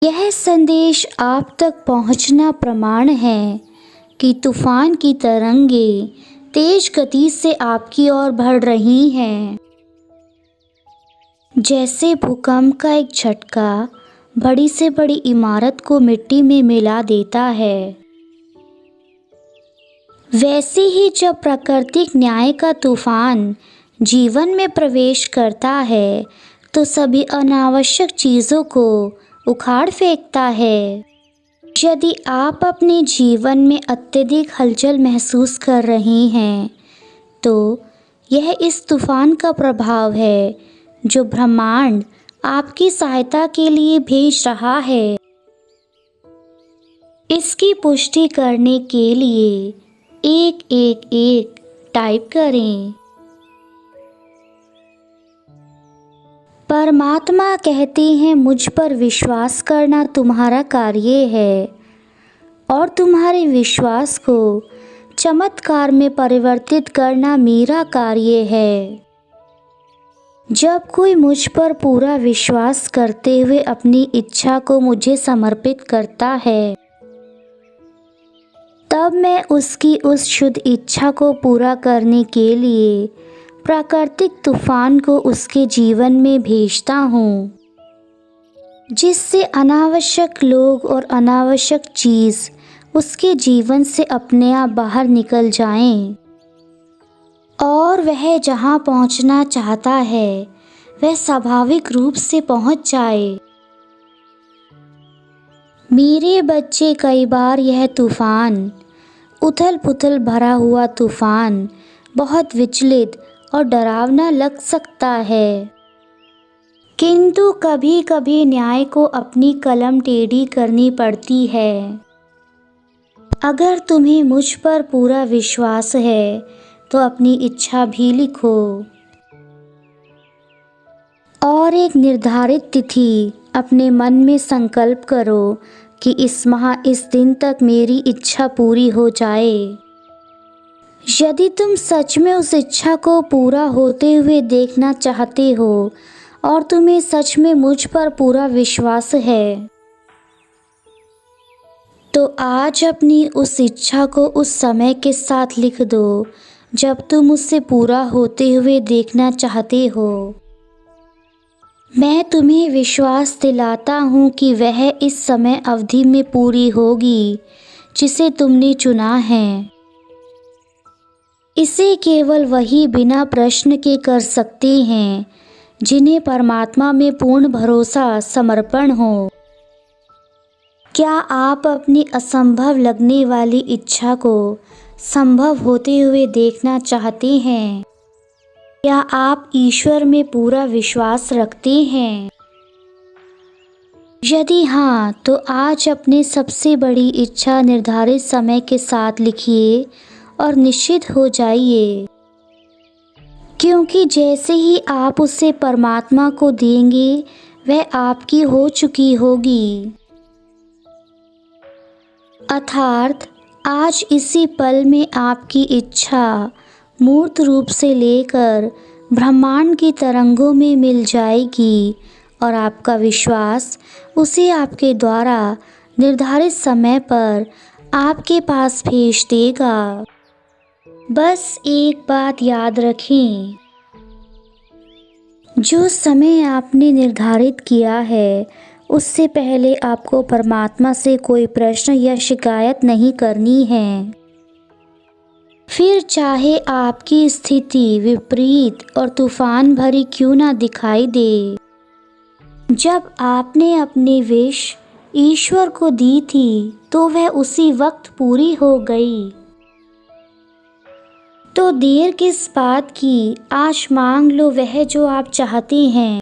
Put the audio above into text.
यह संदेश आप तक पहुंचना प्रमाण है कि तूफान की तरंगें तेज गति से आपकी ओर बढ़ रही हैं। जैसे भूकंप का एक झटका बड़ी से बड़ी इमारत को मिट्टी में मिला देता है, वैसे ही जब प्राकृतिक न्याय का तूफान जीवन में प्रवेश करता है तो सभी अनावश्यक चीज़ों को उखाड़ फेंकता है। यदि आप अपने जीवन में अत्यधिक हलचल महसूस कर रहे हैं तो यह इस तूफान का प्रभाव है जो ब्रह्मांड आपकी सहायता के लिए भेज रहा है। इसकी पुष्टि करने के लिए 111 टाइप करें। परमात्मा कहते हैं, मुझ पर विश्वास करना तुम्हारा कार्य है और तुम्हारे विश्वास को चमत्कार में परिवर्तित करना मेरा कार्य है। जब कोई मुझ पर पूरा विश्वास करते हुए अपनी इच्छा को मुझे समर्पित करता है, तब मैं उसकी उस शुद्ध इच्छा को पूरा करने के लिए प्राकृतिक तूफान को उसके जीवन में भेजता हूँ, जिससे अनावश्यक लोग और अनावश्यक चीज़ उसके जीवन से अपने आप बाहर निकल जाएं और वह जहाँ पहुँचना चाहता है वह स्वाभाविक रूप से पहुँच जाए। मेरे बच्चे, कई बार यह तूफान, उथल पुथल भरा हुआ तूफान, बहुत विचलित और डरावना लग सकता है, किंतु कभी कभी न्याय को अपनी कलम टेढ़ी करनी पड़ती है। अगर तुम्हें मुझ पर पूरा विश्वास है तो अपनी इच्छा भी लिखो और एक निर्धारित तिथि अपने मन में संकल्प करो कि इस माह इस दिन तक मेरी इच्छा पूरी हो जाए। यदि तुम सच में उस इच्छा को पूरा होते हुए देखना चाहते हो और तुम्हें सच में मुझ पर पूरा विश्वास है, तो आज अपनी उस इच्छा को उस समय के साथ लिख दो जब तुम उससे पूरा होते हुए देखना चाहते हो। मैं तुम्हें विश्वास दिलाता हूँ कि वह इस समय अवधि में पूरी होगी जिसे तुमने चुना है। इसे केवल वही बिना प्रश्न के कर सकते हैं जिन्हें परमात्मा में पूर्ण भरोसा समर्पण हो। क्या आप अपनी असंभव लगने वाली इच्छा को संभव होते हुए देखना चाहते हैं? क्या आप ईश्वर में पूरा विश्वास रखते हैं? यदि हाँ, तो आज अपने सबसे बड़ी इच्छा निर्धारित समय के साथ लिखिए और निश्चित हो जाइए, क्योंकि जैसे ही आप उसे परमात्मा को देंगे वह आपकी हो चुकी होगी। अर्थात आज इसी पल में आपकी इच्छा मूर्त रूप से लेकर ब्रह्मांड की तरंगों में मिल जाएगी और आपका विश्वास उसे आपके द्वारा निर्धारित समय पर आपके पास भेज देगा। बस एक बात याद रखें, जो समय आपने निर्धारित किया है उससे पहले आपको परमात्मा से कोई प्रश्न या शिकायत नहीं करनी है। फिर चाहे आपकी स्थिति विपरीत और तूफान भरी क्यों ना दिखाई दे, जब आपने अपनी विश ईश्वर को दी थी तो वह उसी वक्त पूरी हो गई। तो देर किस बात की, आज मांग लो वह जो आप चाहते हैं।